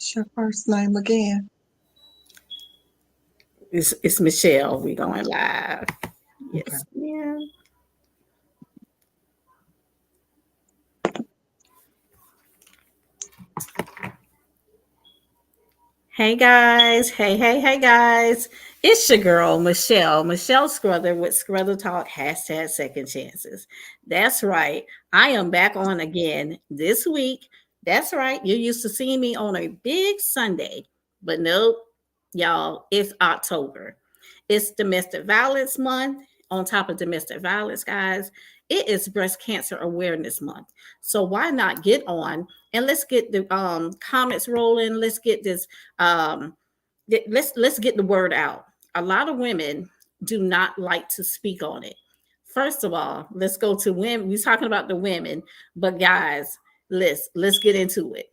What's your first name again? It's Michelle. We going live. Okay. Yes, ma'am. Hey guys. Hey guys. It's your girl, Michelle Scruther with Scruther Talk hashtag second chances. That's right. I am back on again this week. That's right. You're used to seeing me on a big Sunday, but nope, y'all, it's October. It's domestic violence month. On top of domestic violence, guys, it is breast cancer awareness month. So why not get on and let's get the comments rolling. Let's get this um, let's get the word out. A lot of women do not like to speak on it. First of all, let's go to women. We're talking about the women, but guys, let's get into it.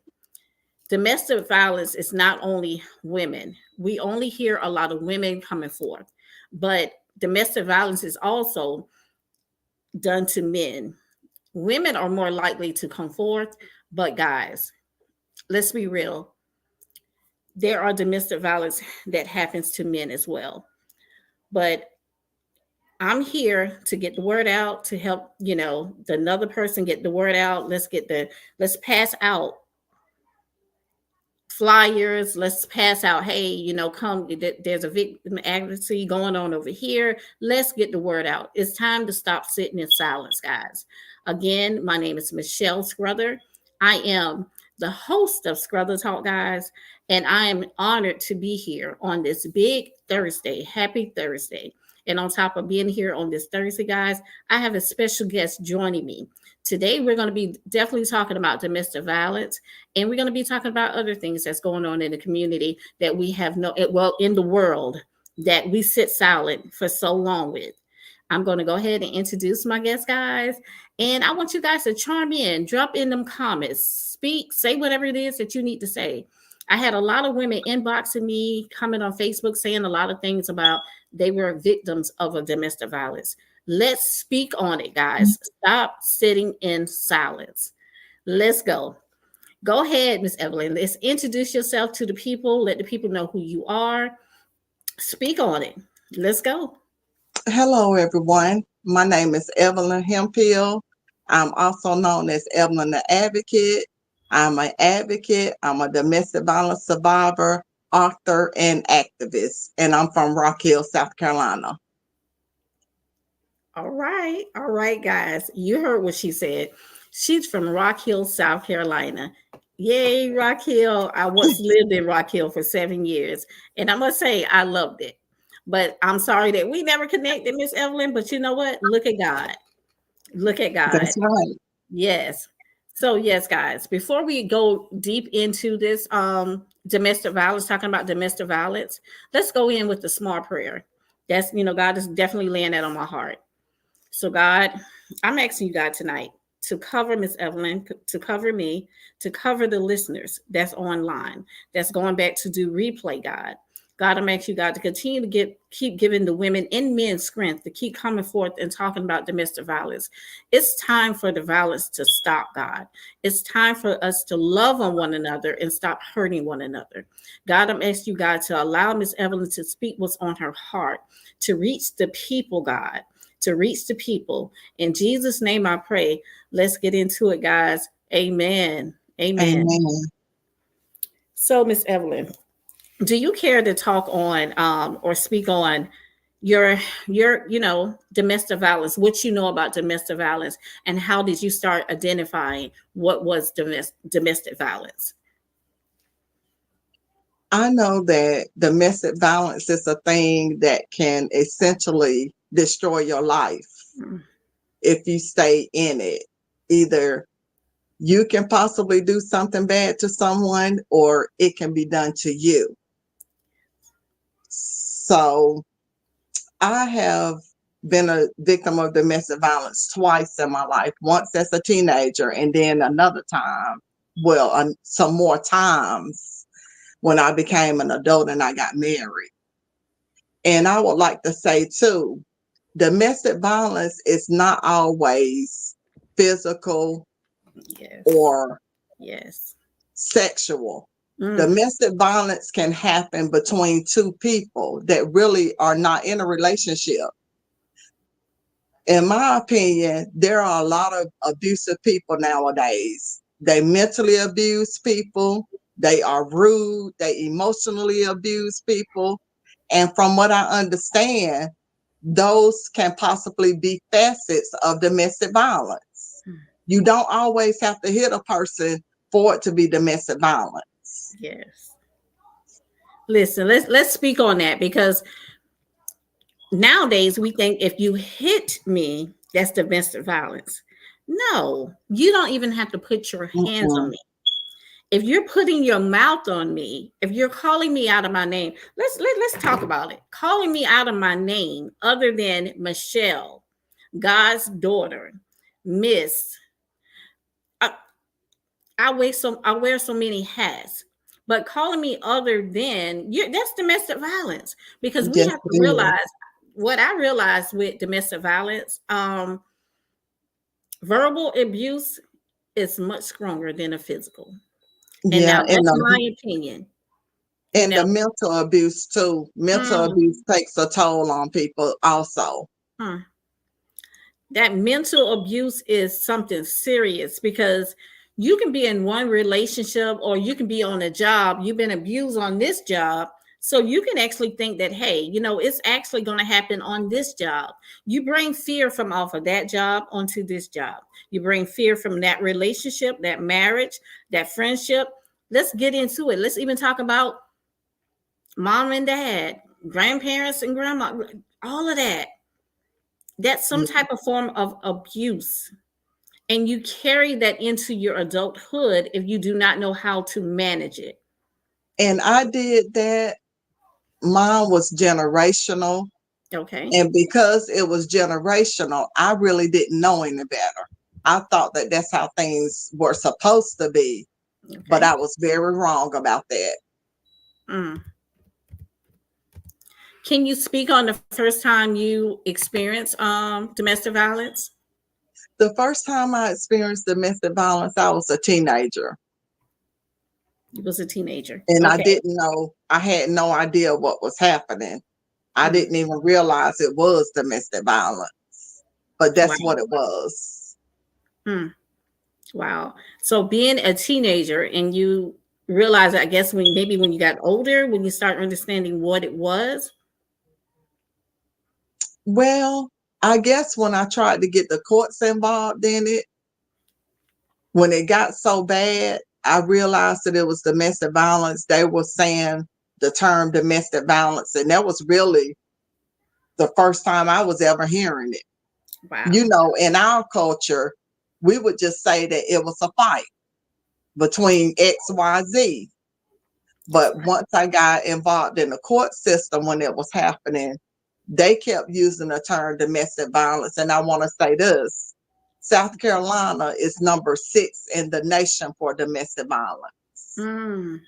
Domestic violence is not only women. We only hear a lot of women coming forth, but domestic violence is also done to men. Women are more likely to come forth, but guys, let's be real. There are domestic violence that happens to men as well. But I'm here to get the word out to help, the another person get the word out. Let's pass out flyers. Let's pass out, hey, come, there's a victim advocacy going on over here. Let's get the word out. It's time to stop sitting in silence, guys. Again, my name is Michelle Scruther. I am the host of Scruther Talk, guys, and I am honored to be here on this big Thursday. Happy Thursday. And on top of being here on this Thursday, guys, I have a special guest joining me. Today, we're going to be definitely talking about domestic violence, and we're going to be talking about other things that's going on in the community that we have in the world that we sit silent for so long with. I'm going to go ahead and introduce my guest, guys. And I want you guys to chime in, drop in them comments, speak, say whatever it is that you need to say. I had a lot of women inboxing me, comment on Facebook, saying a lot of things about they were victims of a domestic violence. Let's speak on it, guys. Stop sitting in silence. Let's go. Go ahead, Miss Evelyn. Let's introduce yourself to the people. Let the people know who you are. Speak on it. Let's go. Hello, everyone. My name is Evelyn Hemphill. I'm also known as Evelyn the Advocate. I'm an advocate. I'm a domestic violence survivor, author, and activist. And I'm from Rock Hill, South Carolina. All right. All right, guys. You heard what she said. She's from Rock Hill, South Carolina. Yay, Rock Hill. I once lived in Rock Hill for 7 years. And I must say, I loved it. But I'm sorry that we never connected, Miss Evelyn. But you know what? Look at God. Look at God. That's right. Yes. So yes, guys, before we go deep into this domestic violence, talking about domestic violence, let's go in with the small prayer. That's God is definitely laying that on my heart. So God, I'm asking you, God, tonight to cover Miss Evelyn, to cover me, to cover the listeners that's online, that's going back to do replay, God. God, I'm asking you, God, to continue to keep giving the women and men strength to keep coming forth and talking about domestic violence. It's time for the violence to stop, God. It's time for us to love on one another and stop hurting one another. God, I'm asking you, God, to allow Miss Evelyn to speak what's on her heart, to reach the people, God, to reach the people. In Jesus' name I pray. Let's get into it, guys. Amen. Amen. Amen. So, Miss Evelyn, do you care to talk on or speak on your domestic violence, what you know about domestic violence, and how did you start identifying what was domestic violence? I know that domestic violence is a thing that can essentially destroy your life Mm. if you stay in it. Either you can possibly do something bad to someone or it can be done to you. So I have been a victim of domestic violence twice in my life, once as a teenager and then another time, some more times when I became an adult and I got married. And I would like to say too, domestic violence is not always physical Yes. or Yes. sexual. Mm, Domestic violence can happen between two people that really are not in a relationship. In my opinion, there are a lot of abusive people nowadays. They mentally abuse people, they are rude, they emotionally abuse people. And from what I understand, those can possibly be facets of domestic violence. mm, You don't always have to hit a person for it to be domestic violence. yes. Listen, let's speak on that because nowadays we think if you hit me, that's domestic violence. No, you don't even have to put your hands on Mm-mm. me. If you're putting your mouth on me, if you're calling me out of my name, let's talk about it. Calling me out of my name, other than Michelle, God's daughter, Miss. I, I wear so many hats. But calling me other than you, that's domestic violence because we Yes, have to it is. realize what I realized with domestic violence. Verbal abuse is much stronger than a physical. And Yeah, now that's my opinion. You and know, the mental abuse too. Mental mm, abuse takes a toll on people also. mm. That mental abuse is something serious because you can be in one relationship or you can be on a job, you've been abused on this job. So you can actually think that, hey, it's actually going to happen on this job. You bring fear from off of that job onto this job. You bring fear from that relationship, that marriage, that friendship. Let's get into it. Let's even talk about mom and dad, grandparents and grandma, all of that. That's some Yeah. type of form of abuse. And you carry that into your adulthood if you do not know how to manage it. And I did that. Mine was generational. Okay. And because it was generational, I really didn't know any better. I thought that that's how things were supposed to be, but Okay. I was very wrong about that. Mm. Can you speak on the first time you experienced domestic violence? The first time I experienced domestic violence, I was a teenager. You was a teenager. And I Okay. didn't know, I had no idea what was happening. I Mm. didn't even realize it was domestic violence, but that's Wow. what it was. Mm. Wow. So being a teenager and you realize, I guess, when you got older, when you start understanding what it was. Well, I guess when I tried to get the courts involved in it, when it got so bad, I realized that it was domestic violence. They were saying the term domestic violence, and that was really the first time I was ever hearing it. Wow. In our culture, we would just say that it was a fight between XYZ. That's But right. once I got involved in the court system when it was happening, they kept using the term domestic violence. And I want to say this: South Carolina is number 6 in the nation for domestic violence. Mm.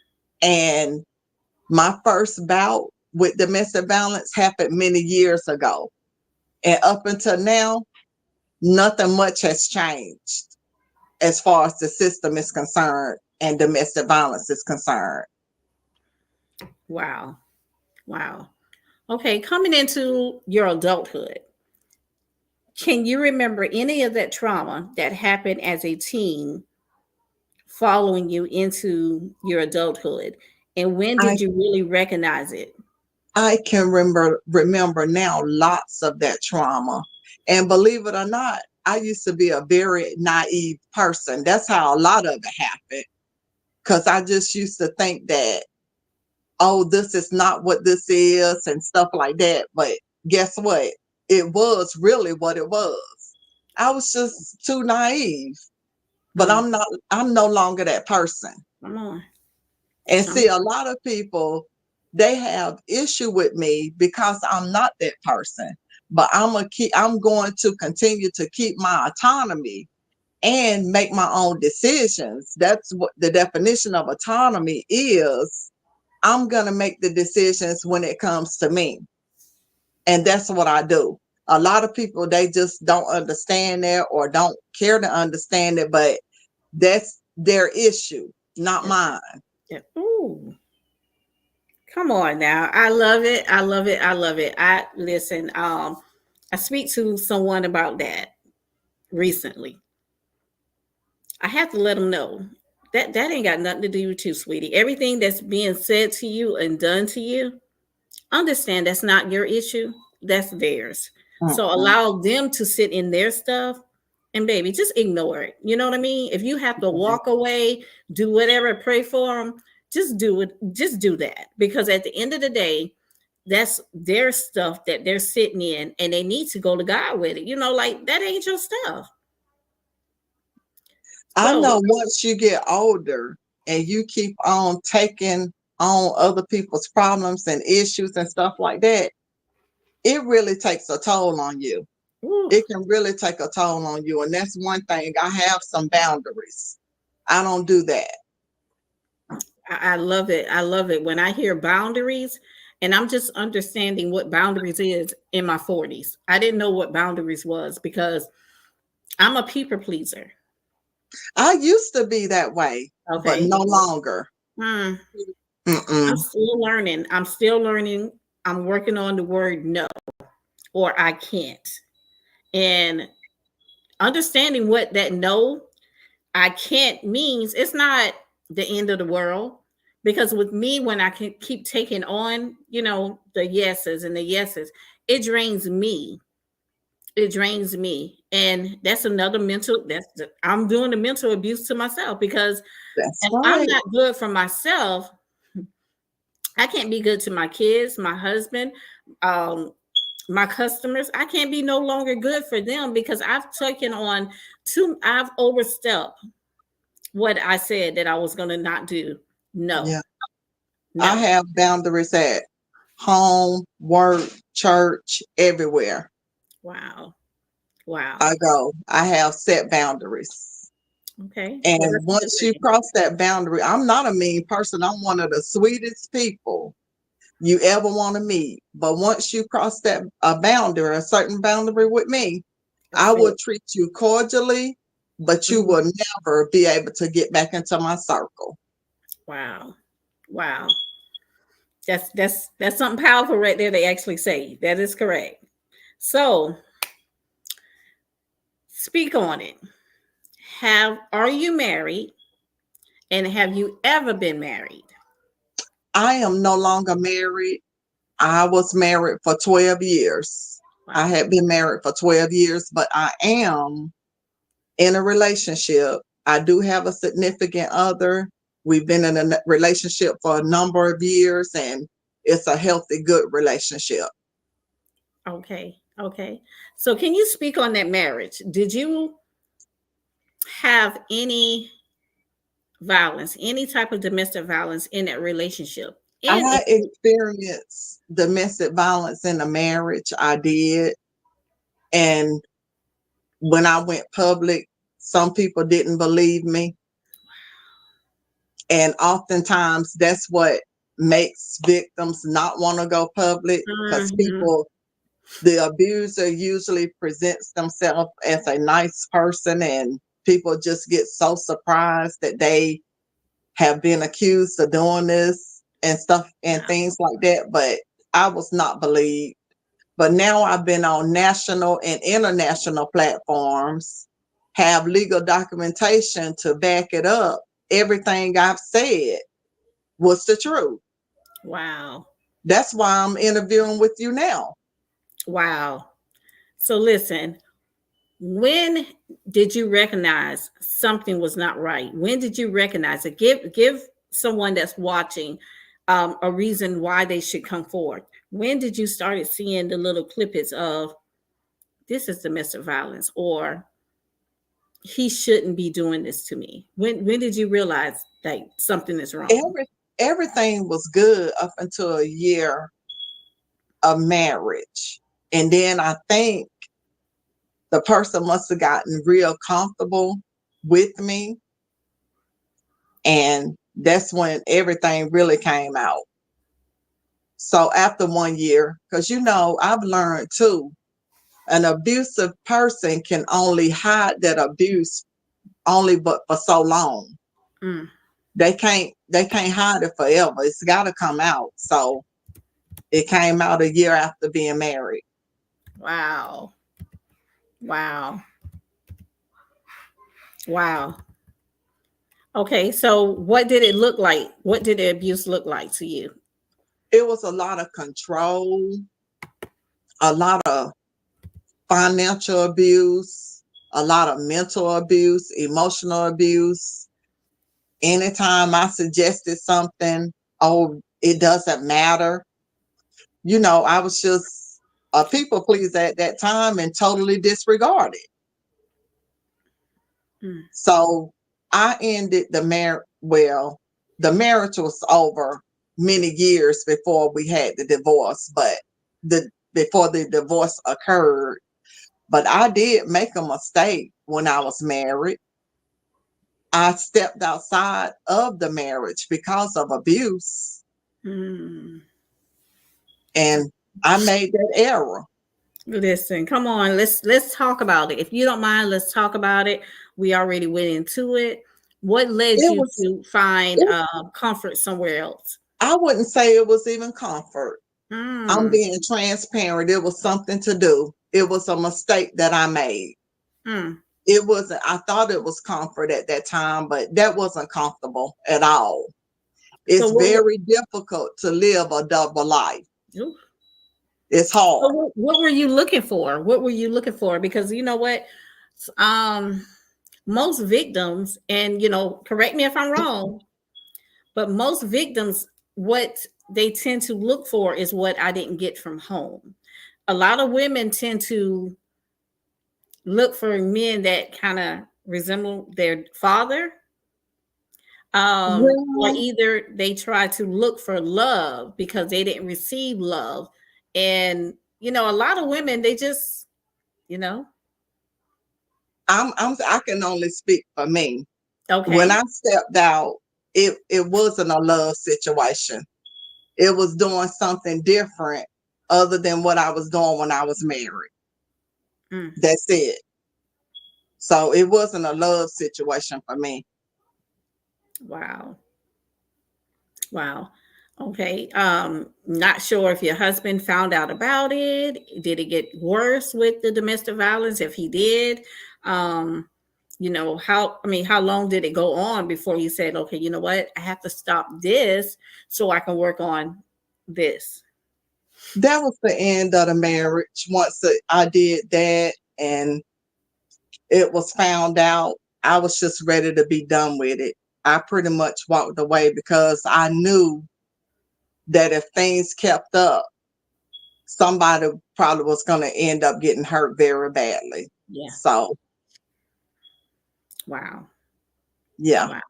And my first bout with domestic violence happened many years ago. And up until now, nothing much has changed as far as the system is concerned and domestic violence is concerned. Wow. Wow. Okay, coming into your adulthood, can you remember any of that trauma that happened as a teen following you into your adulthood? And when I did you really recognize it? I can remember now lots of that trauma. And believe it or not, I used to be a very naive person. That's how a lot of it happened. Because I just used to think that, oh, this is not what this is and stuff like that. But guess what? It was really what it was. I was just too naive. But Mm, I'm no longer that person. come on. And Come see, a lot of people, they have issue with me because I'm not that person. But I'm going to continue to keep my autonomy and make my own decisions. That's what the definition of autonomy is. I'm going to make the decisions when it comes to me. And that's what I do. A lot of people, they just don't understand that or don't care to understand it, but that's their issue, not on. mine. Yeah. Ooh, come on now. I love it. I love it. I love it. I listen. I speak to someone about that recently. I have to let them know that that ain't got nothing to do with you, sweetie. Everything that's being said to you and done to you, understand that's not your issue. That's theirs. So Mm-mm. allow them to sit in their stuff and baby, just ignore it. You know what I mean? If you have to walk away, do whatever, pray for them, just do it. Just do that because at the end of the day, that's their stuff that they're sitting in and they need to go to God with it. You know, like that ain't your stuff. I So, know once you get older and you keep on taking on other people's problems and issues and stuff like that, it really takes a toll on you. ooh, It can really take a toll on you. And that's one thing. I have some boundaries. I don't do that. I love it. I love it. When I hear boundaries, and I'm just understanding what boundaries is in my 40s. I didn't know what boundaries was because I'm a people pleaser. I used to be that way, but Okay. no longer. Hmm. I'm Mm-mm. still learning. I'm still learning. I'm working on the word no or I can't. And understanding what that no, I can't means it's not the end of the world. Because with me, when I can keep taking on, the yeses and the yeses, it drains me. It drains me. And that's another I'm doing the mental abuse to myself because That's if I'm right. not good for myself, I can't be good to my kids, my husband, um, my customers. I can't be no longer good for them because I've overstepped what I said that I was going to not do. No, Yeah. I no. have boundaries at home, work, church, everywhere Wow. Wow. I go. I have set boundaries. Okay. Well, And that's a good once you thing. cross that boundary, I'm not a mean person. I'm one of the sweetest people you ever want to meet. But once you cross that a boundary, a certain boundary with me, I That's will it. treat you cordially, but you Mhm. will never be able to get back into my circle. Wow. Wow. That's something powerful right there. They actually say that is correct. So speak on it. Are you married and have you ever been married? I am no longer married. I was married for 12 years. I Wow. had been married for 12 years, but I am in a relationship. I do have a significant other. We've been in a relationship for a number of years and it's a healthy, good relationship. Okay. Okay. So can you speak on that marriage? Did you have any violence, any type of domestic violence in that relationship? And I experienced domestic violence in a marriage. I did. And when I went public, some people didn't believe me. And oftentimes that's what makes victims not want to go public because Mhm. people, the abuser usually presents themselves as a nice person and people just get so surprised that they have been accused of doing this and stuff and Wow. things like that. But I was not believed. But now I've been on national and international platforms, have legal documentation to back it up. Everything I've said was the truth. Wow. That's why I'm interviewing with you now. Wow. So listen, when did you recognize something was not right? When did you recognize it? Give someone that's watching a reason why they should come forward. When did you started seeing the little clippets of this is domestic violence or he shouldn't be doing this to me? When did you realize that something is wrong? Every, everything was good up until a year of marriage. And then I think the person must have gotten real comfortable with me. And that's when everything really came out. So after 1 year, because I've learned too, an abusive person can only hide that abuse only but for so long. Mm, they can't hide it forever. It's got to come out. So it came out a year after being married. Wow. Wow. Wow. Okay, so what did it look like? What did the abuse look like to you? It was a lot of control, a lot of financial abuse, a lot of mental abuse, emotional abuse. Anytime I suggested something, oh, it doesn't matter. I was just a people pleaser at that time and totally disregarded. Mm. So I ended the marriage. Well, the marriage was over many years before we had the divorce, but before the divorce occurred. But I did make a mistake when I was married. I stepped outside of the marriage because of abuse, Mm. and I made that error. Listen, come on, let's talk about it. If you don't mind, let's talk about it. We already went into it. What led It you was, to find it, comfort somewhere else? I wouldn't say it was even comfort. I'm Mm. being transparent. It was something to do. It was a mistake that I made. Mm. It wasn't, I thought it was comfort at that time, but that wasn't comfortable at all. So It's very difficult to live a double life. ooh. It's So hard. what were you looking for? What were you looking for? Because you know what, um, most victims, and correct me if I'm wrong, but most victims, what they tend to look for is what I didn't get from home. A lot of women tend to look for men that kind of resemble their father, or Well, either they try to look for love because they didn't receive love. And a lot of women, they just you know I can only speak for me. When okay. I stepped out, it wasn't a love situation. It was doing something different other than what I was doing when I was married. Mm, That's it. So it wasn't a love situation for me. wow. Wow. Okay. Not sure if your husband found out about it. Did it get worse with the domestic violence? If he did, um, how long did it go on before you said, okay, you know what, I have to stop this so I can work on this? That was the end of the marriage. Once I did that and it was found out, I was just ready to be done with it. I pretty much walked away because I knew that if things kept up, somebody probably was going to end up getting hurt very badly. Yeah. So, Wow. yeah. Wow.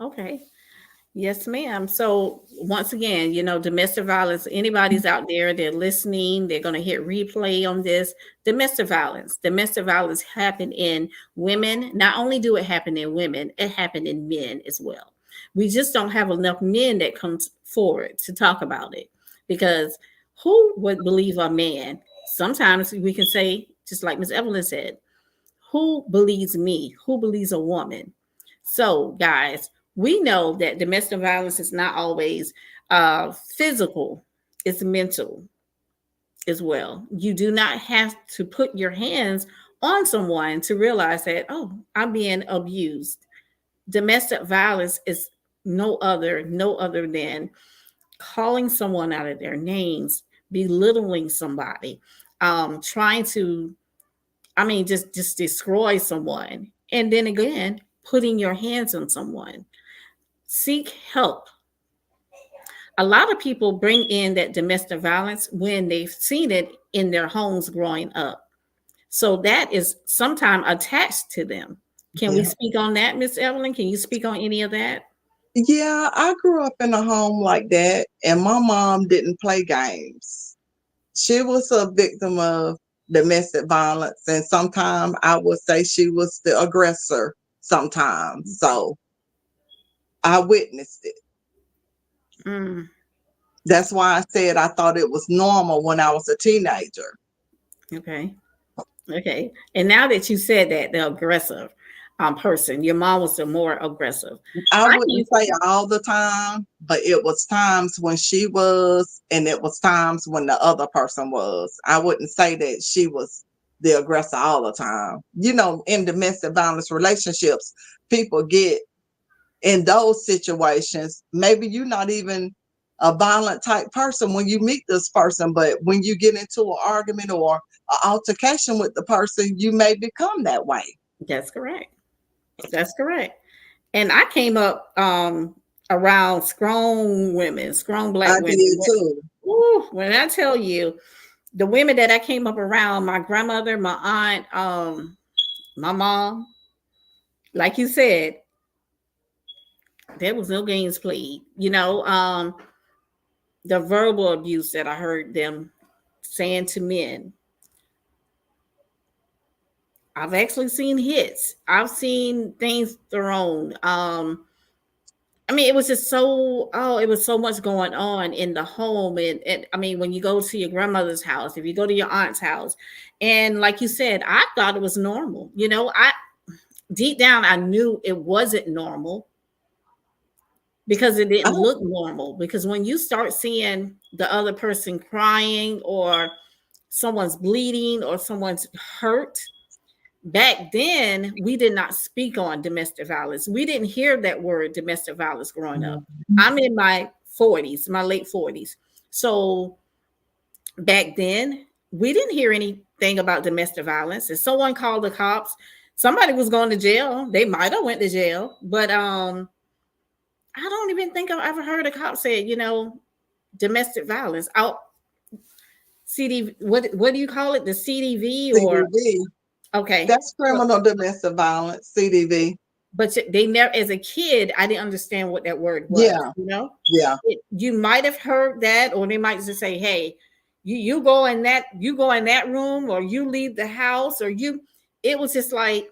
Okay. Yes, ma'am. So once again, domestic violence, anybody's out there, they're listening, they're going to hit replay on this. Domestic violence. Domestic violence happen in women. Not only do it happen in women, it happened in men as well. We just don't have enough men that comes forward to talk about it, because who would believe a man? Sometimes we can say, just like Miss Evelyn said, who believes me? Who believes a woman? So, guys, we know that domestic violence is not always physical, it's mental as well. You do not have to put your hands on someone to realize that, oh, I'm being abused. Domestic violence is no other than calling someone out of their names, belittling somebody, trying to, just destroy someone. And then again, putting your hands on someone. Seek help. A lot of people bring in that domestic violence when they've seen it in their homes growing up. So that is sometimes attached to them. Can we Yeah. speak on that, Miss Evelyn? Can you speak on any of that? Yeah, I grew up in a home like that, and my mom didn't play games. She was a victim of domestic violence, and sometimes I would say she was the aggressor sometimes. So I witnessed it. Mm, That's why I said I thought it was normal when I was a teenager. okay. Okay. And now that you said that, they're aggressive. person. Your mom was the more aggressive. I I wouldn't can say all the time, but it was times when she was, and it was times when the other person was. I wouldn't say that she was the aggressor all the time. You know, in domestic violence relationships, people get in those situations. Maybe you're not even a violent type person when you meet this person, but when you get into an argument or an altercation with the person, you may become that way. That's correct. That's correct. And I came up around strong women, strong I black women. did too. Ooh, when I tell you, the women that I came up around, my grandmother, my aunt, my mom, like you said, there was no games played. The verbal abuse that I heard them saying to men. I've actually seen hits. I've seen things thrown. I mean, it was just it was so much going on in the home. And I mean, when you go to your grandmother's house, if you go to your aunt's house, and like you said, I thought it was normal. I deep down, I knew it wasn't normal because it I, didn't look normal. Because when you start seeing the other person crying or someone's bleeding or someone's hurt, back then we did not speak on domestic violence. We didn't hear that word domestic violence growing up. I'm in my 40s, my late 40s. So back then we didn't hear anything about domestic violence. If someone called the cops, somebody was going to jail. They might have went to jail, but I don't even think I've ever heard a cop say, domestic violence out. CD, what do you call it? The CDV or CDV. okay. That's criminal domestic violence, CDV. But they never, as a kid, I didn't understand what that word was. Yeah, yeah. You might have heard that, or they might just say, "Hey, you go in that room, or you leave the house, or you." It was just like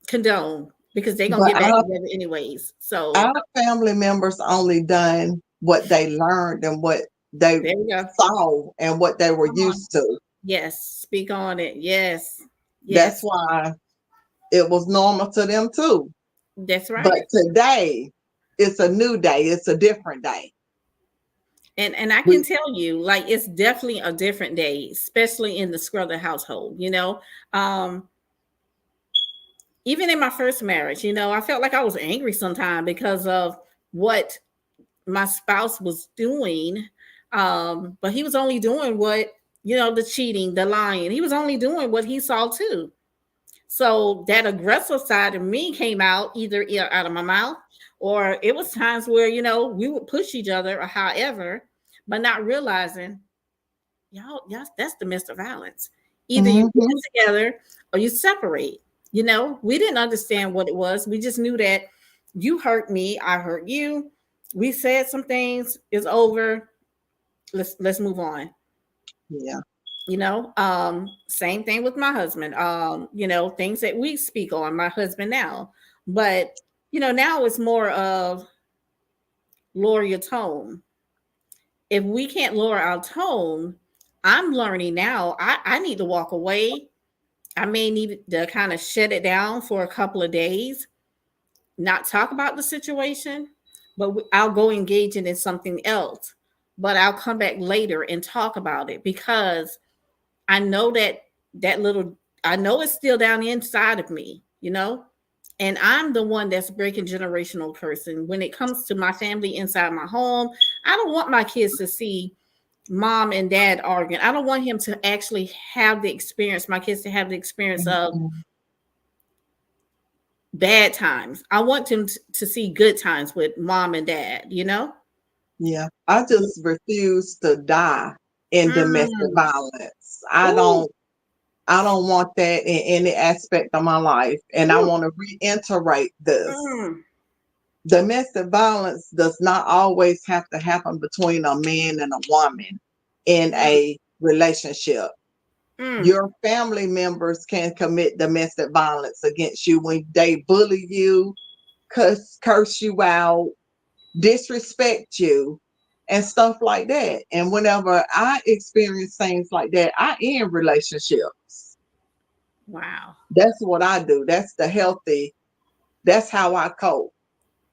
condone because they're gonna But get back together anyways. So our family members only done what they learned and what they there we go. saw and what they were Come on. used to. Yes, speak on it. Yes, That's yes, why it was normal to them too. that's But right. today, it's a new day. It's a different day. And I can We, tell you, like it's definitely a different day, especially in the Scruggs household. Um, even in my first marriage, I felt like I was angry sometimes because of what my spouse was doing. But he was only doing what, the cheating, the lying. He was only doing what he saw too. So that aggressive side of me came out either out of my mouth or it was times where, we would push each other or however, but not realizing, y'all, that's domestic violence. Either you get mhm, it together or you separate. We didn't understand what it was. We just knew that you hurt me, I hurt you. We said some things, it's over. Let's move on. yeah, Same thing with my husband. Things that we speak on, my husband now. But now it's more of lower your tone. If we can't lower our tone, I'm learning now. I need to walk away. I may need to kind of shut it down for a couple of days, not talk about the situation, but I'll go engage in something else. But I'll come back later and talk about it because I know that little, I know it's still down the inside of me. And I'm the one that's breaking generational curse. When it comes to my family inside my home, I don't want my kids to see mom and dad arguing. I don't want him to actually have the experience, my kids to have the experience of mhm, bad times. I want them to see good times with mom and dad. yeah. I just refuse to die in domestic Mm. violence. I Ooh, don't. I don't want that in any aspect of my life. And I ooh, want to reiterate this. mm, Domestic violence does not always have to happen between a man and a woman in mm, a relationship. mm, Your family members can commit domestic violence against you when they bully you, curse you out, disrespect you, and stuff like that. And whenever I experience things like that, I end relationships. Wow. That's what I do. That's the healthy. That's how I cope.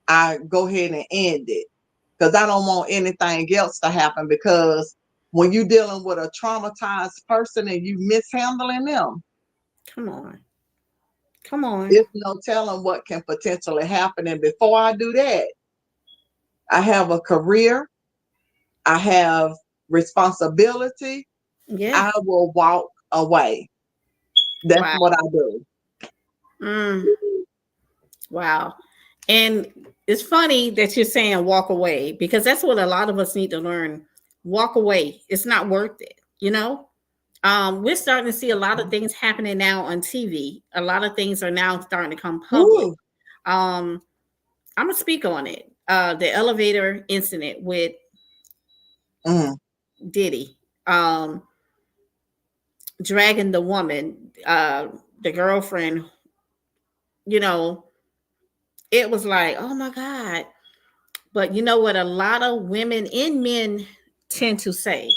I go ahead and end it because I don't want anything else to happen. Because when you're dealing with a traumatized person and you mishandling them, Come on. Come on. there's no telling what can potentially happen. And before I do that, I have a career, I have responsibility. Yeah. I will walk away. That's Wow. what I do. Mm, wow. And it's funny that you're saying walk away because that's what a lot of us need to learn. Walk away. It's not worth it, you know? We're starting to see a lot of things happening now on TV. A lot of things are now starting to come public. Ooh, Um, I'm gonna speak on it. The elevator incident with mm, Diddy, dragging the woman, the girlfriend. You know, it was like, oh my god. But you know what? A lot of women and men tend to say,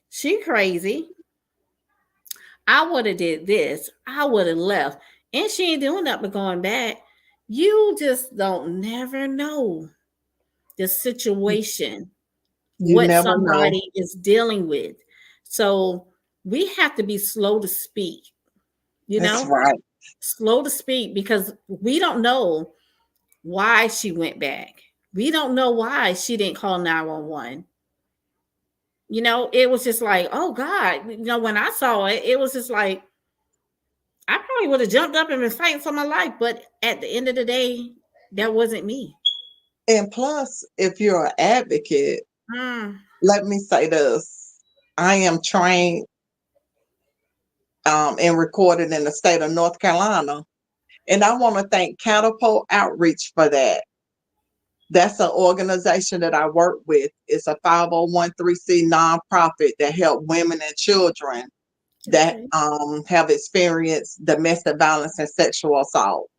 "She crazy. I would have did this. I would have left, and she ain't doing nothing but going back." You just don't never know the situation, you what never know. somebody is dealing with. So we have to be slow to speak, you That's know, right. slow to speak because we don't know why she went back. We don't know why she didn't call 911. You know, it was just like, oh God, you know, when I saw it, it was just like, I probably would have jumped up and been fighting for my life. But at the end of the day, that wasn't me. And plus, if you're an advocate, Mm, let me say this. I am trained and recorded in the state of North Carolina. And I want to thank Catapult Outreach for that. That's an organization that I work with. It's a 501(c) nonprofit that help women and children that okay. have experienced domestic violence and sexual assault.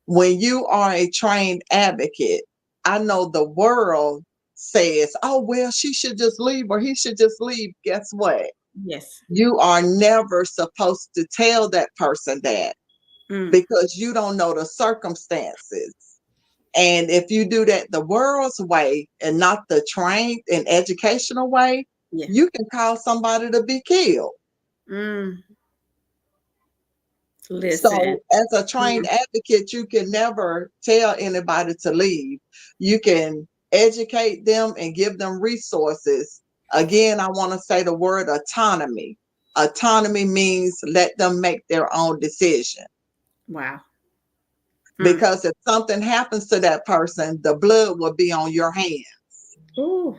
When you are a trained advocate, I know the world says, oh, well, she should just leave or he should just leave. Guess what? Yes. You are never supposed to tell that person that Mm, because you don't know the circumstances. And if you do that the world's way and not the trained and educational way, yeah. you can cause somebody to be killed. Mm, listen. So, as a trained Mm, advocate, you can never tell anybody to leave. You can educate them and give them resources. Again, I want to say the word autonomy. Autonomy means let them make their own decision. wow. Mm. Because if something happens to that person, the blood will be on your hand. Ooh.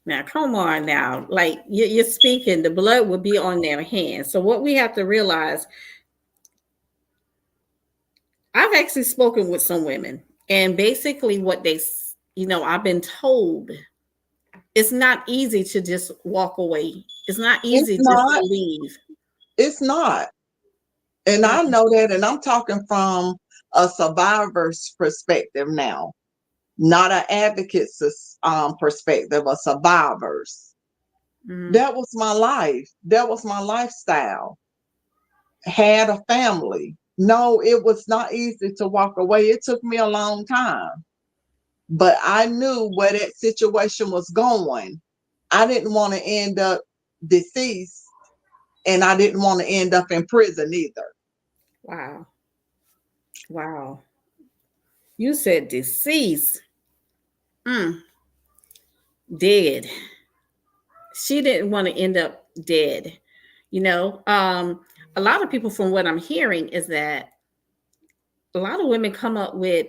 Now, come on now. Like you're speaking, the blood will be on their hands. So, what we have to realize, I've actually spoken with some women, and basically, what you know, I've been told it's not easy to just walk away. It's not It's easy just to not. leave. It's not. And I Mm, know that, and I'm talking from a survivor's perspective now, not an advocate's perspective, a survivor's. mm, That was my life. That was my lifestyle. Had a family. No, it was not easy to walk away. It took me a long time, but I knew where that situation was going. I didn't want to end up deceased, and I didn't want to end up in prison either. wow. Wow. You said deceased. Mm, dead. She didn't want to end up dead. You know, a lot of people, from what I'm hearing, is that a lot of women come up with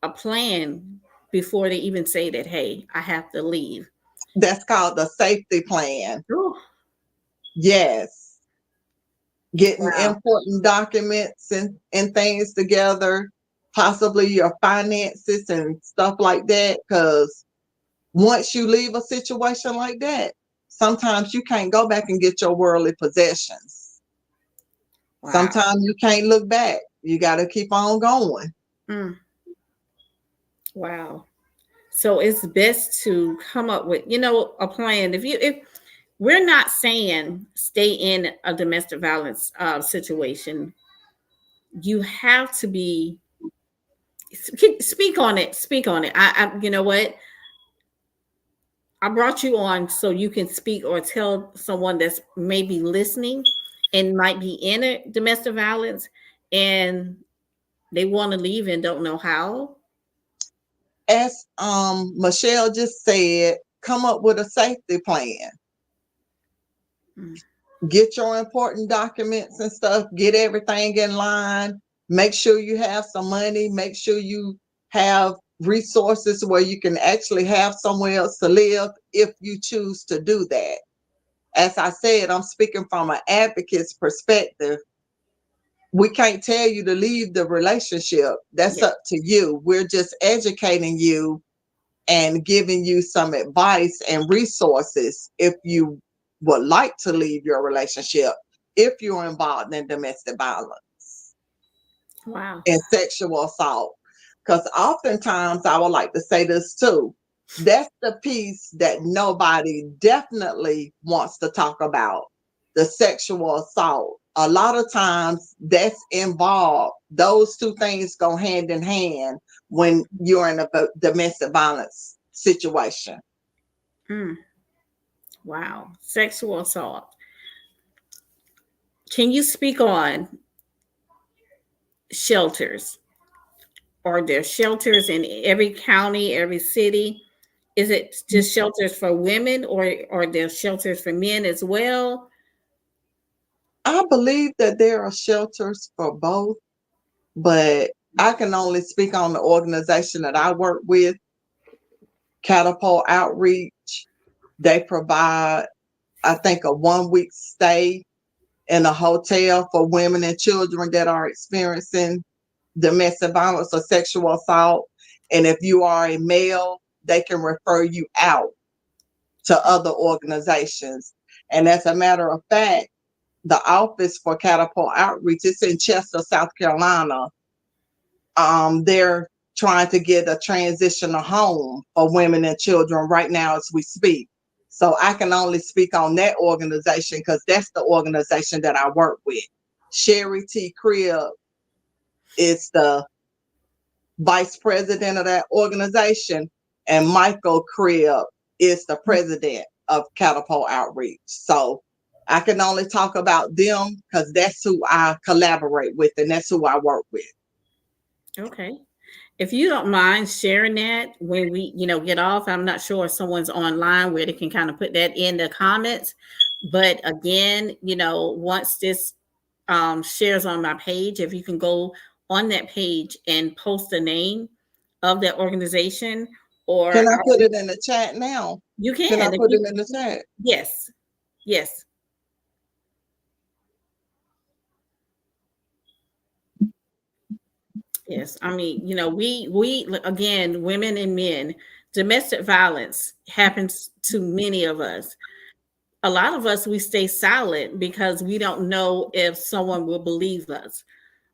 a plan before they even say that, hey, I have to leave. That's called the safety plan. Ooh, Yes. Getting wow. important documents and things together, possibly your finances and stuff like that. Because once you leave a situation like that, sometimes you can't go back and get your worldly possessions. Wow. Sometimes you can't look back. You got to keep on going. Mm, wow. So it's best to come up with, you know, a plan. If we're not saying stay in a domestic violence situation. You have to be speak on it. Speak on it. You know what? I brought you on so you can speak or tell someone that's maybe listening and might be in a domestic violence and they want to leave and don't know how. As Michelle just said, come up with a safety plan. Mm. Get your important documents and stuff, get everything in line, make sure you have some money, make sure you have resources where you can actually have somewhere else to live if you choose to do that. As I said, I'm speaking from an advocate's perspective. We can't tell you to leave the relationship. That's Yeah. up to you. We're just educating you and giving you some advice and resources if you would like to leave your relationship if you're involved in domestic violence Wow. and sexual assault. Because oftentimes, I would like to say this too, that's the piece that nobody definitely wants to talk about, the sexual assault. A lot of times that's involved. Those two things go hand in hand when you're in a domestic violence situation. Mm. Wow. Sexual assault. Can you speak on shelters? Are there shelters in every county, every city? Is it just shelters for women or are there shelters for men as well? I believe that there are shelters for both, but I can only speak on the organization that I work with, Catapult Outreach. They provide, I think, a 1 week stay in a hotel for women and children that are experiencing domestic violence or sexual assault. And if you are a male, they can refer you out to other organizations. And as a matter of fact, the office for Catapult Outreach is in Chester, South Carolina. They're trying to get a transitional home for women and children right now as we speak. So I can only speak on that organization because that's the organization that I work with. Sherry T. Cribb is the vice president of that organization, and Michael Cribb is the president of Catapult Outreach. So I can only talk about them because that's who I collaborate with and that's who I work with. Okay. If you don't mind sharing that when we, get off, I'm not sure if someone's online where they can kind of put that in the comments. But again, once this shares on my page, if you can go on that page and post the name of that organization, or Can I put it in the chat now? you Can I can. put it in the chat? Yes, yes. Yes, I mean, we again, women and men, domestic violence happens to many of us. A lot of us we stay silent because we don't know if someone will believe us.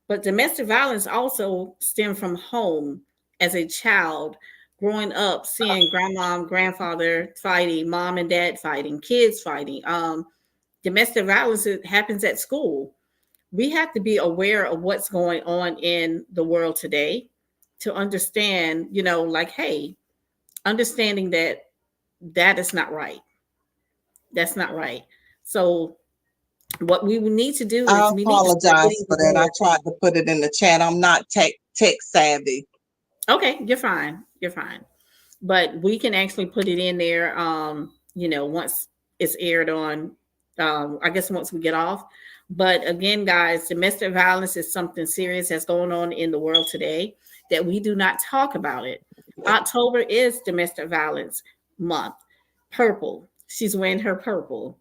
But domestic violence also stem from home as a child, growing up, seeing grandma and grandfather fighting, mom and dad fighting, kids fighting. Domestic violence happens at school. We have to be aware of what's going on in the world today to understand, like, hey, understanding that that is not right. That's not right. So what we need to do I is we need to start apologize getting for that. I aware. tried to put it in the chat. I'm not tech savvy. Okay, you're fine. You're fine. But we can actually put it in there, once it's aired on, I guess once we get off. But again, guys, domestic violence is something serious that's going on in the world today that we do not talk about it. October is domestic violence month. Purple. She's wearing her purple.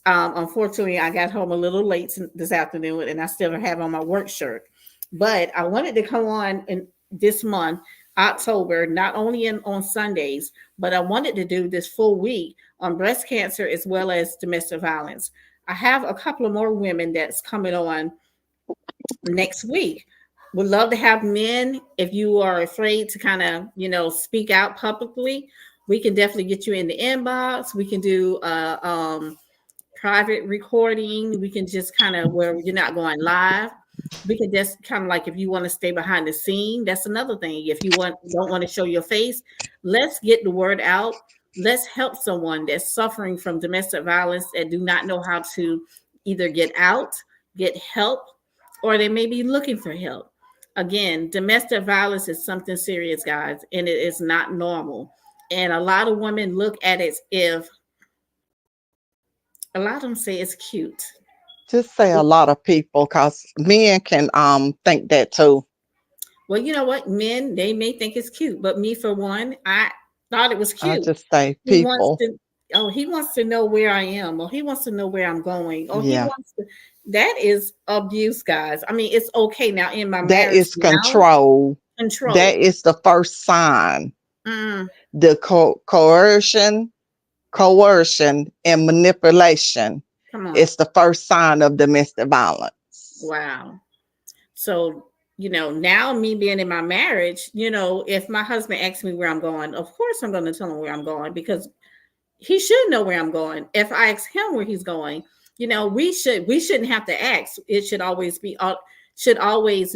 Unfortunately, I got home a little late this afternoon and I still have on my work shirt. But I wanted to come on in this month, October, not only on Sundays, but I wanted to do this full week on breast cancer as well as domestic violence. I have a couple of more women that's coming on next week. Would love to have men if you are afraid to kind of, speak out publicly we can definitely get you in the inbox. We can do private recording. We can just kind of where you're not going live. We can just kind of like if you want to stay behind the scene, that's another thing. If you don't want to show your face, let's get the word out. Let's help someone that's suffering from domestic violence that do not know how to either get out, get help, or they may be looking for help. Again, domestic violence is something serious, guys, and it is not normal. And a lot of women look at it if a lot of them say it's cute. Just say a lot of people, because men can think that too. Well, you know what? Men, they may think it's cute, but me for one, I thought it was I cute. just say He wants people. to, oh, he wants to know where I am, or he wants to know where I'm going, or he Yeah. wants to. That is abuse, guys. I mean, it's okay now in my That marriage is now, control. That control. is the first sign. Mm, The coercion, and manipulation come on. is the first sign of domestic violence. Wow. So, now me being in my marriage, if my husband asks me where I'm going, of course I'm going to tell him where I'm going because he should know where I'm going. If I ask him where he's going, we shouldn't have to ask. It should always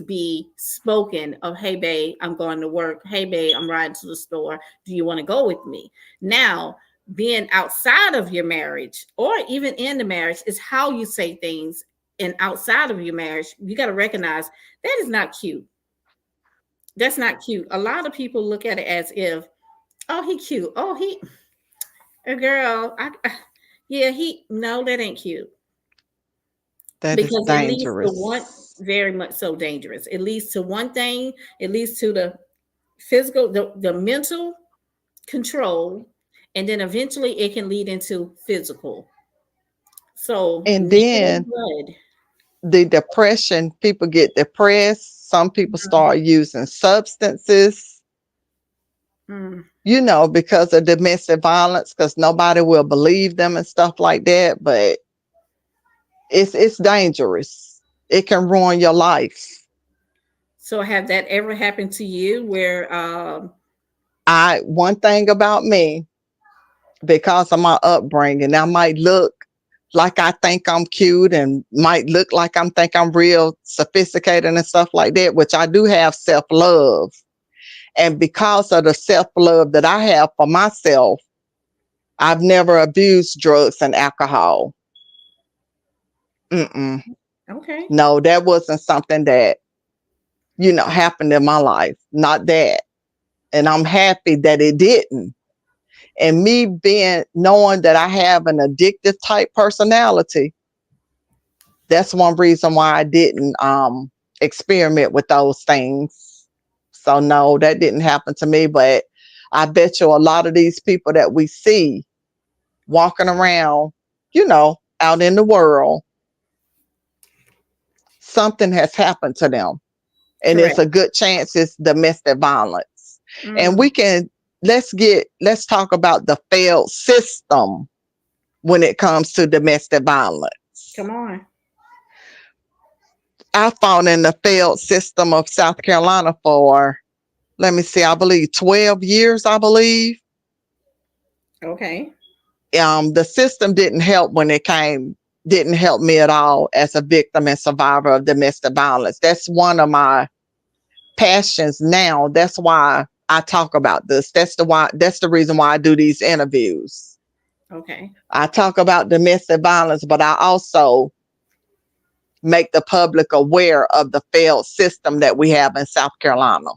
be spoken of, hey babe, I'm going to work. Hey babe, I'm riding to the store. Do you want to go with me? Now, being outside of your marriage or even in the marriage is how you say things. And outside of your marriage, you got to recognize that is not cute. That's not cute. A lot of people look at it as if, oh, he cute. Oh, he a girl. Yeah, no, that ain't cute. That is Because it leads to one dangerous. very much so dangerous. It leads to one thing, it leads to the physical, the mental control, and then eventually it can lead into physical. So And nip it in then the bud. the depression, people get depressed. Some people Mm, start using substances, mm. because of domestic violence, because nobody will believe them and stuff like that. But it's dangerous. It can ruin your life. So have that ever happened to you where One thing about me, because of my upbringing, I might look like I think I'm cute and might look like I'm real sophisticated and stuff like that, which I do have self-love. And because of the self-love that I have for myself, I've never abused drugs and alcohol. Mm-mm. okay. No, that wasn't something that, happened in my life. Not that. And I'm happy that it didn't. And me knowing that I have an addictive type personality, that's one reason why I didn't experiment with those things. So no, that didn't happen to me. But I bet you a lot of these people that we see walking around, out in the world, something has happened to them. And it's Correct. a good chance it's domestic violence. And Mm, let's talk about the failed system when it comes to domestic violence. come on. I fought in the failed system of South Carolina for, let me see, I believe 12 years, I believe. Okay. The system didn't help didn't help me at all as a victim and survivor of domestic violence. That's one of my passions now. That's why I talk about this. That's the reason why I do these interviews. Okay. I talk about domestic violence, but I also make the public aware of the failed system that we have in South Carolina.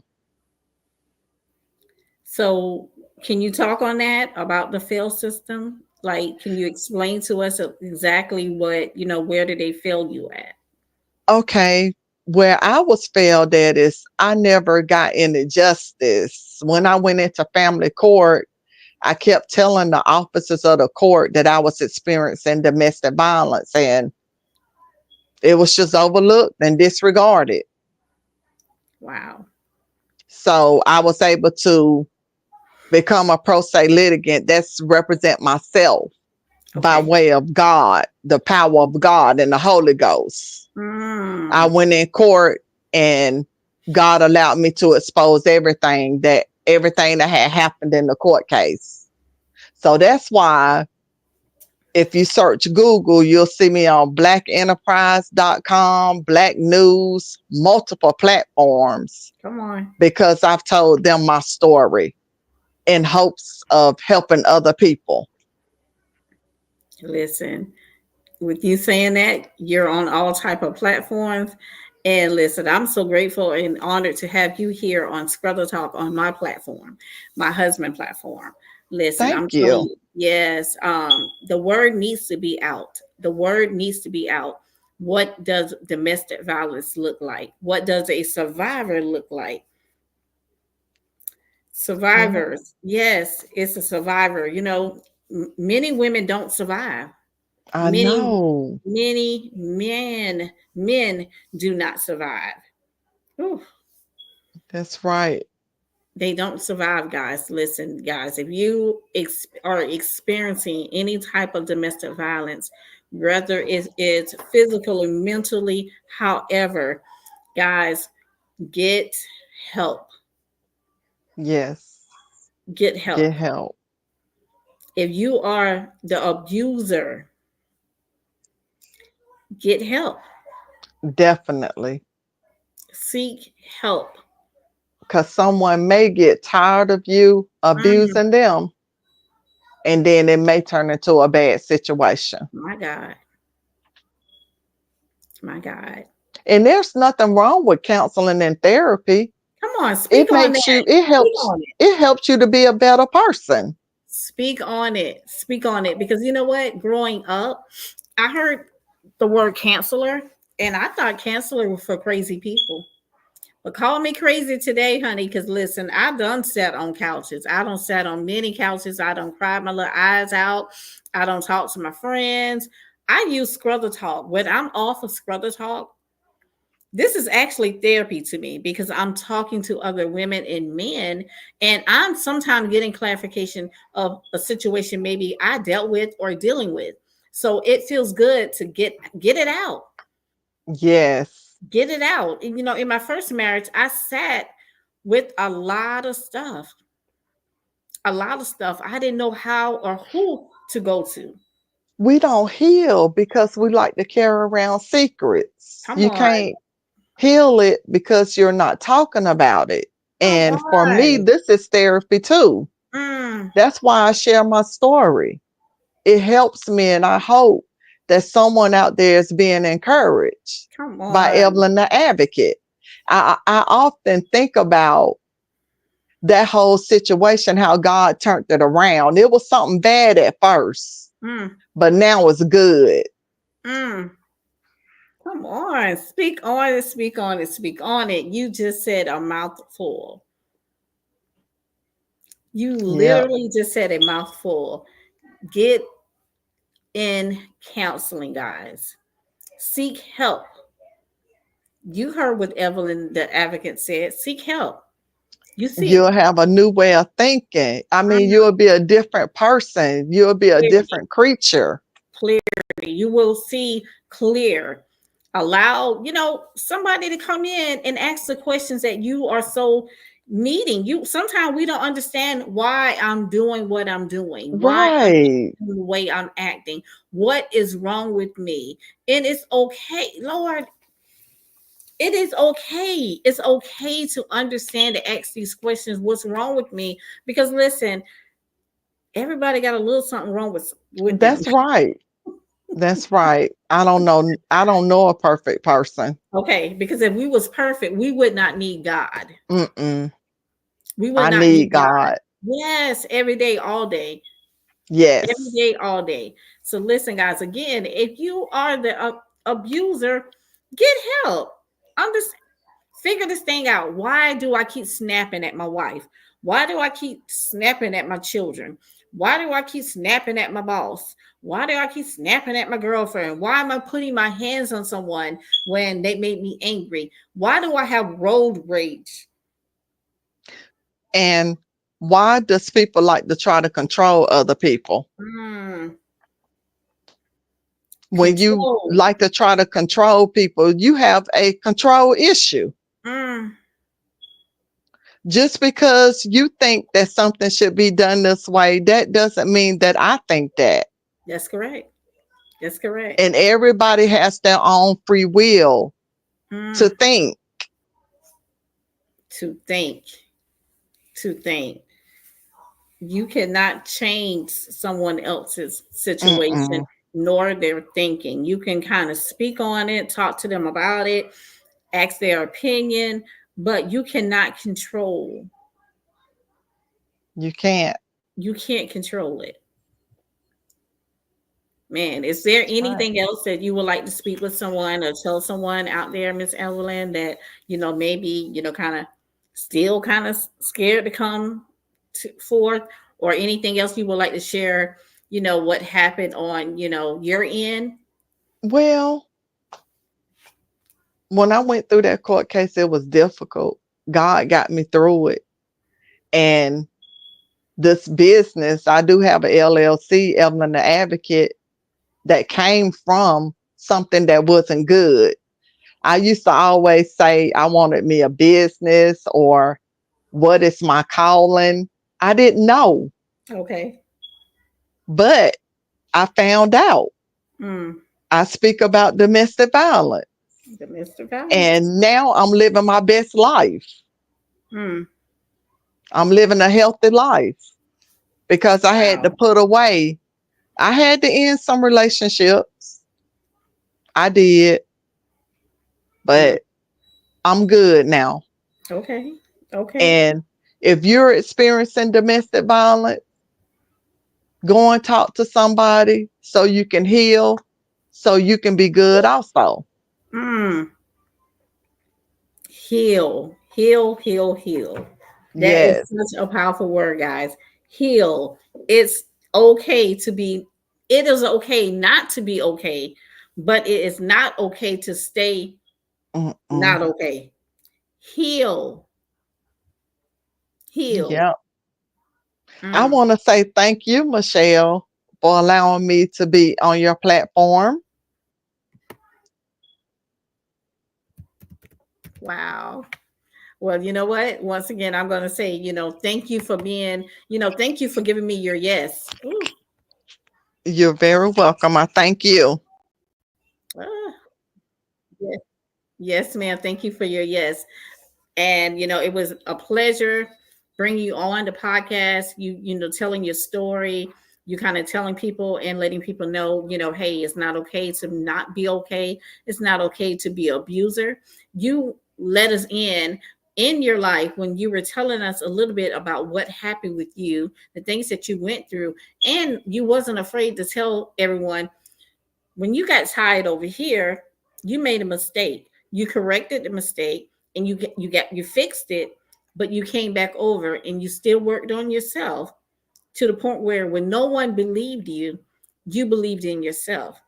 So, can you talk on that about the fail system? Like, can you explain to us exactly what, where did they fail you at? Okay, where I was failed at is I never got any justice. When I went into family court, I kept telling the officers of the court that I was experiencing domestic violence, and it was just overlooked and disregarded. Wow. So I was able to become a pro se litigant. That's represent myself by Okay. way of God, the power of God and the Holy Ghost. I Mm, went in court and God allowed me to expose everything that had happened in the court case. So that's why if you search Google, you'll see me on blackenterprise.com, Black News, multiple platforms, Come on. because I've told them my story in hopes of helping other people. Listen, with you saying that, you're on all type of platforms. And listen, I'm so grateful and honored to have you here on Scrubber Talk on my platform, my husband platform. Listen, I'm Thank telling you. you, yes, the word needs to be out. The word needs to be out. What does domestic violence look like? What does a survivor look like? Yeah, Survivors, yes, it's a survivor. Many women don't survive. I Many, know. many men do not survive. Ooh, That's right. they don't survive, guys. Listen, guys, if you are experiencing any type of domestic violence, whether it's physically, mentally, however, guys, get help. Yes. Get Get help. help. If you are the abuser, get help. Definitely. Seek help. Because someone may get tired of you Mm, abusing them, and then it may turn into a bad situation. my God. My God. And there's nothing wrong with counseling and therapy. Come on, speak on that. Speak on it. It helps you to be a better person. Speak on it. Speak on it. Because you know what? Growing up, I heard the word counselor, and I thought counselor was for crazy people. But call me crazy today, honey, because listen, I done sat on couches. I don't sat on many couches. I don't cry my little eyes out. I don't talk to my friends. I use Scrubber Talk. When I'm off of Scrubber Talk, this is actually therapy to me because I'm talking to other women and men, and I'm sometimes getting clarification of a situation maybe I dealt with or dealing with. So it feels good to get it out. Yes. Get it out. And, in my first marriage, I sat with a lot of stuff. A lot of stuff. I didn't know how or who to go to. We don't heal because we like to carry around secrets. Come You on. can't heal it because you're not talking about it. Come And for me, on. this is therapy too. Mm, That's why I share my story. It helps me, and I hope that someone out there is being encouraged come by on. Evelyn the Advocate. I often think about that whole situation, how God turned it around. It was something bad at first, Mm, but now it's good. mm. Come on, speak on it, speak on it, speak on it. You just said a mouthful. You Yeah. literally just said a mouthful. Get in counseling, guys. Seek help. You heard what Evelyn, the advocate, said. Seek help. You see, You'll have a new way of thinking. I mean, you'll be a different person. You'll be a clearly, different creature. clearly. You will see clear. Allow, somebody to come in and ask the questions that you are so needing. Sometimes we don't understand why I'm doing what I'm doing, why I'm Right. acting the way I'm acting, what is wrong with me. And it's okay, Lord. It is okay. It's okay to understand and ask these questions. What's wrong with me? Because listen, everybody got a little something wrong with them. That's right. That's right. I don't know a perfect person. Okay, because if we was perfect, we would not need God. Mm-mm. We would I not need need God. God. Yes, every day, all day, every Yes. day, all day. So listen, guys. Again, if you are the abuser, get help. Understand. Figure this thing out. Why do I keep snapping at my wife? Why do I keep snapping at my children? Why do I keep snapping at my boss? Why do I keep snapping at my girlfriend? Why am I putting my hands on someone when they made me angry? Why do I have road rage? And why does people like to try to control other people? Mm, When you control. like to try to control people, you have a control issue. Mm, Just because you think that something should be done this way, that doesn't mean that I think that. That's correct. That's correct. And everybody has their own free will to Mm, think. to think, to think. You cannot change someone else's situation Mm-mm. nor their thinking. You can kind of speak on it, talk to them about it, ask their opinion, but you cannot control. You can't. You can't control it. Man, is there Right. anything else that you would like to speak with someone or tell someone out there, Miss Evelyn, that maybe kind of still kind of scared to come forth, or anything else you would like to share? What happened on your end? Well, when I went through that court case, it was difficult. God got me through it. And this business, I do have a LLC, Evelyn the Advocate, that came from something that wasn't good. I used to always say I wanted me a business or what is my calling. I didn't know, Okay. but I found out. Mm, I speak about domestic violence the Mr. Violence. and now I'm living my best life. Mm, I'm living a healthy life because I had to wow. put away. I had to end some relationships. I did, Mm, but I'm good now. okay. Okay. And if you're experiencing domestic violence, go and talk to somebody so you can heal, so you can be good also. Mm, heal, heal, heal, heal. That is Yes. such a powerful word, guys. Heal. It's okay to be, it is okay not to be okay, but it is not okay to stay not Mm-mm. okay. Heal, heal. Yeah. I Mm, want to say thank you, Michelle, for allowing me to be on your platform. wow. Well, you know what? Once again, I'm going to say, thank you for being, thank you for giving me your yes. Ooh, You're very welcome. I thank you. ah, yes, yes, ma'am. Thank you for your yes. And it was a pleasure bringing you on the podcast. Telling your story. You kind of telling people and letting people know, hey, it's not okay to not be okay. It's not okay to be an abuser. You let us in your life when you were telling us a little bit about what happened with you, the things that you went through, and you wasn't afraid to tell everyone when you got tired over here, you made a mistake. You corrected the mistake and you fixed it, but you came back over and you still worked on yourself to the point where when no one believed you, you believed in yourself.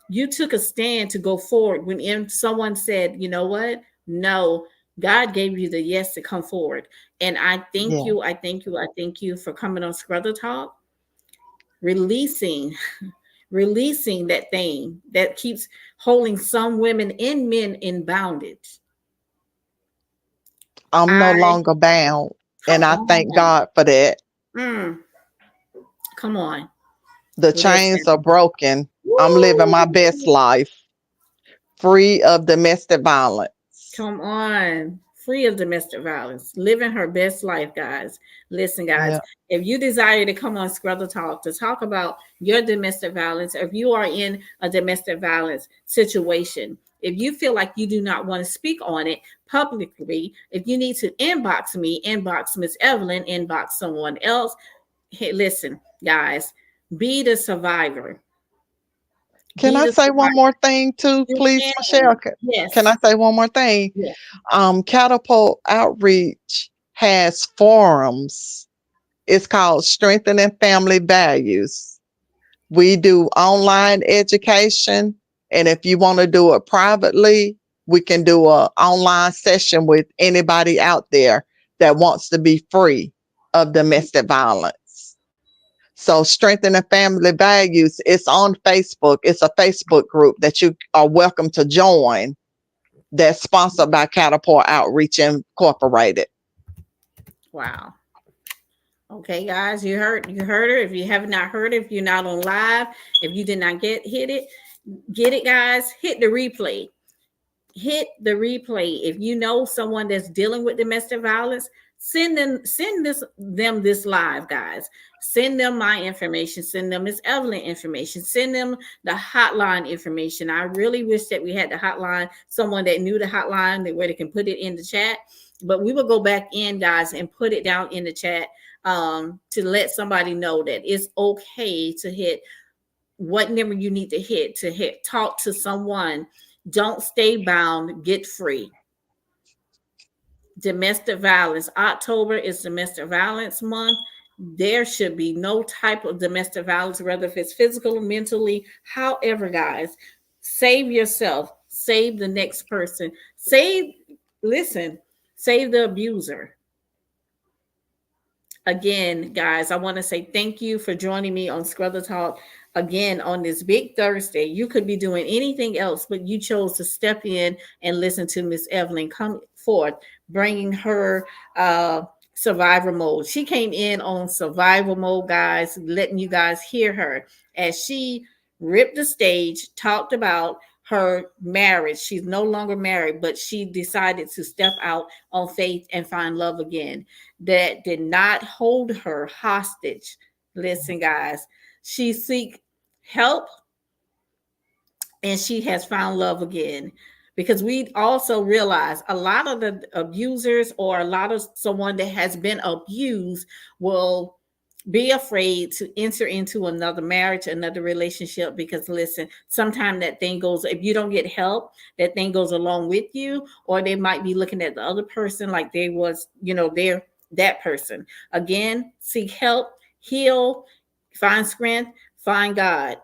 You took a stand to go forward when someone said, you know what? No, God gave you the yes to come forward. And I thank Yeah. you. I thank you. I thank you for coming on Scrubber Talk, releasing releasing that thing that keeps holding some women and men in bondage. I'm no I longer bound. come And I thank on. God for that. Mm, come on. The chains Listen. are broken. I'm living my best Woo! life free of domestic violence. Come on. Free of domestic violence, living her best life, guys. Listen, guys, Yeah. if you desire to come on Scrubber Talk to talk about your domestic violence, if you are in a domestic violence situation, if you feel like you do not want to speak on it publicly, if you need to inbox me, inbox Miss Evelyn, inbox someone else, hey, listen, guys, be the survivor. Can Be I the say one survivor. more thing too, You please, Michelle? can. Can I Yes. say one more thing? Yes. Catapult Outreach has forums. It's called Strengthening Family Values. We do online education, and if you want to do it privately, we can do a online session with anybody out there that wants to be free of domestic violence. So Strengthening Family Values, it's on Facebook. It's a Facebook group that you are welcome to join that's sponsored by Catapult Outreach Incorporated. Wow. Okay, guys, you heard her. If you have not heard it, if you're not on live, if you did not get it, guys, hit the replay. Hit the replay. If you know someone that's dealing with domestic violence, send this live, guys. Send them my information, send them Miss Evelyn information, send them the hotline information. I really wish that we had the hotline, someone that knew the hotline, that where they can put it in the chat. But we will go back in, guys, and put it down in the chat, to let somebody know that it's okay to hit what number you need to hit, talk to someone. Don't stay bound, get free. Domestic violence. October is domestic violence month. There should be no type of domestic violence, whether if it's physical or mentally. However, guys, save yourself, save the next person, listen, save the abuser. Again, guys, I want to say thank you for joining me on Scrubber Talk again on this big Thursday. You could be doing anything else, but you chose to step in and listen to Miss Evelyn come forth, bringing her survival mode. She came in on survival mode, guys, letting you guys hear her as she ripped the stage, talked about her marriage. She's no longer married, but she decided to step out on faith and find love again. That did not hold her hostage. Listen, guys, she seek help and she has found love again. Because we also realize a lot of the abusers or a lot of someone that has been abused will be afraid to enter into another marriage, another relationship, because listen, sometimes that thing goes, if you don't get help, that thing goes along with you, or they might be looking at the other person like they was, they're that person. Again, seek help, heal, find strength, find God.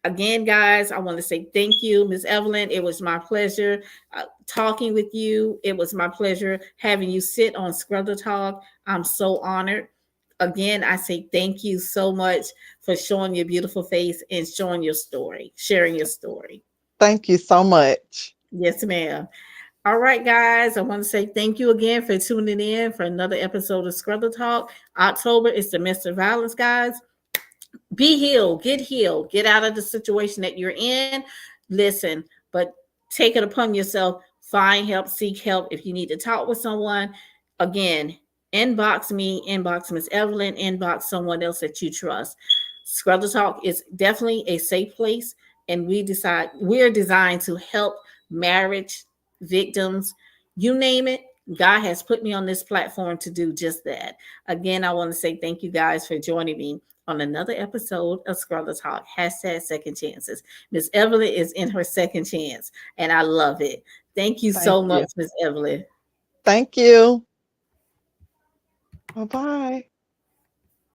Again, guys, I want to say thank you, Ms. Evelyn. It was my pleasure talking with you. It was my pleasure having you sit on Scrubber Talk. I'm so honored. Again, I say thank you so much for showing your beautiful face and showing your story, sharing your story. Thank you so much. Yes, ma'am. All right, guys, I want to say thank you again for tuning in for another episode of Scrubber Talk. October is domestic violence, guys. Be healed, get out of the situation that you're in. Listen, but take it upon yourself. Find help, seek help. If you need to talk with someone, again, inbox me, inbox Miss Evelyn, inbox someone else that you trust. Scrubber Talk is definitely a safe place, and we're designed to help marriage victims, you name it. God has put me on this platform to do just that. Again, I want to say thank you guys for joining me on another episode of Scrubber Talk, hashtag second chances. Miss Evelyn is in her second chance, and I love it. Thank you so much, Miss Evelyn. Thank you. Bye-bye.